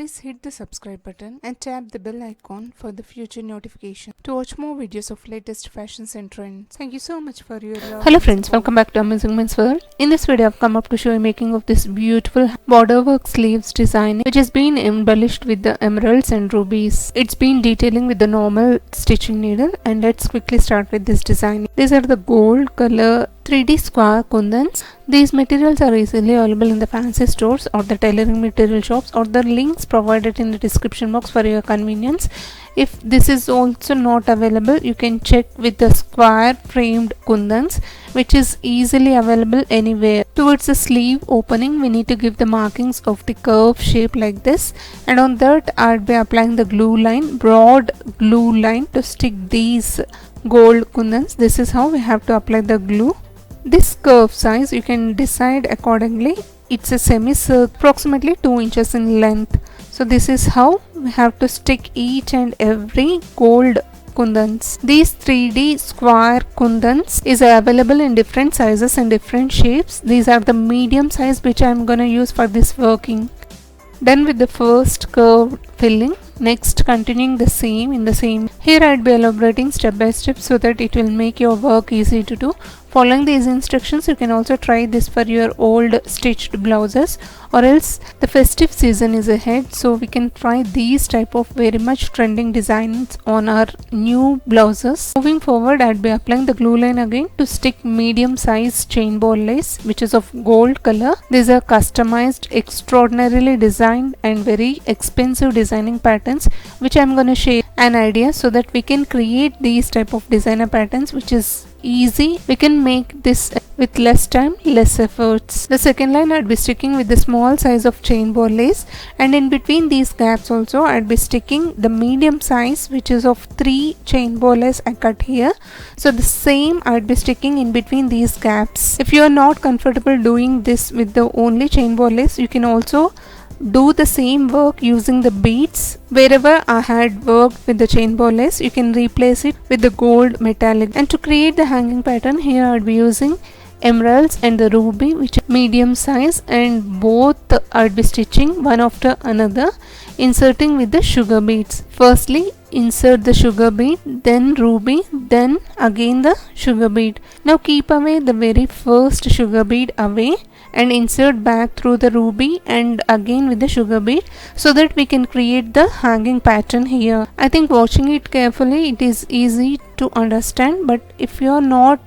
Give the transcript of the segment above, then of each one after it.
Please hit the subscribe button and tap the bell icon for the future notification to watch more videos of latest fashions and trends. Thank you so much for your love. Hello friends, welcome back to Amazing Men's World. In this video I've come up to show you making of this beautiful border work sleeves design which has been embellished with the emeralds and rubies. It's been detailing with the normal stitching needle, and let's quickly start with this design. These are the gold color 3D square kundans. These materials are easily available in the fancy stores or the tailoring material shops, or the links provided in the description box for your convenience. If this is also not available, you can check with the square framed kundans, which is easily available anywhere. Towards the sleeve opening, we need to give the markings of the curve shape like this, and on that I'll be applying the glue line, broad glue line, to stick these gold kundans. This is how we have to apply the glue. This curve size you can decide accordingly. It's a semicircle, approximately 2 inches in length. So this is how we have to stick each and every gold kundans. These 3D square kundans is available in different sizes and different shapes. These are the medium size which I am gonna use for this working. Done with the first curve filling. Next, continuing the same in the same. Here I'd be elaborating step by step so that it will make your work easy to do. Following these instructions, you can also try this for your old stitched blouses, or else the festive season is ahead, so we can try these type of very much trending designs on our new blouses. Moving forward, I'd be applying the glue line again to stick medium size chain ball lace which is of gold color. These are customized, extraordinarily designed and very expensive designing patterns which I'm gonna share an idea so that we can create these type of designer patterns which is easy. We can make this with less time, less efforts. The second line I'd be sticking with the small size of chain ball lace, and in between these gaps also I'd be sticking the medium size which is of 3 chain ball lace I cut here. So the same I'd be sticking in between these gaps. If you are not comfortable doing this with the only chain ball lace, you can also do the same work using the beads. Wherever I had worked with the chain ball lace, you can replace it with the gold metallic. And to create the hanging pattern, here I'll be using emeralds and the ruby which is medium size, and both I'll be stitching one after another, inserting with the sugar beads. Firstly insert the sugar bead, then ruby, then again the sugar bead. Now keep away the very first sugar bead away and insert back through the ruby and again with the sugar bead, so that we can create the hanging pattern here. I think watching it carefully it is easy to understand, but if you are not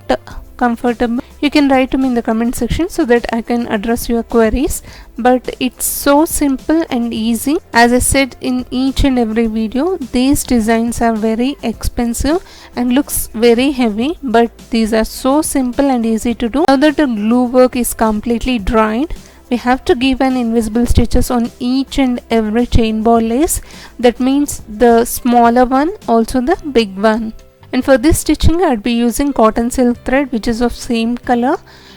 comfortable, you can write to me in the comment section so that I can address your queries. But it's so simple and easy. As I said in each and every video, these designs are very expensive and looks very heavy, but these are so simple and easy to do. Now that the glue work is completely dried, we have to give an invisible stitches on each and every chain ball lace. That means the smaller one, also the big one. And for this stitching I'd be using cotton silk thread which is of same color,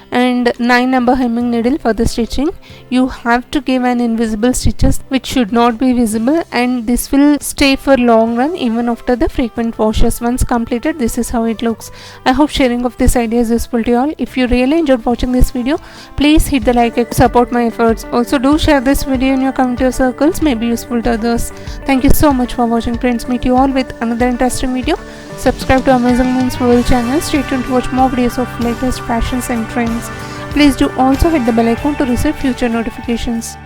and 9 number hemming needle for the stitching. You have to give an invisible stitches which should not be visible, and this will stay for long run even after the frequent washes. Once completed, this is how it looks. I hope sharing of this idea is useful to you all. If you really enjoyed watching this video, please hit the like and support my efforts. Also do share this video in your community circles, may be useful to others. Thank you so much for watching friends. Meet you all with another interesting video. Subscribe to Amazing Men's World channel. Stay tuned to watch more videos of latest fashions and trends. Please do also hit the bell icon to receive future notifications.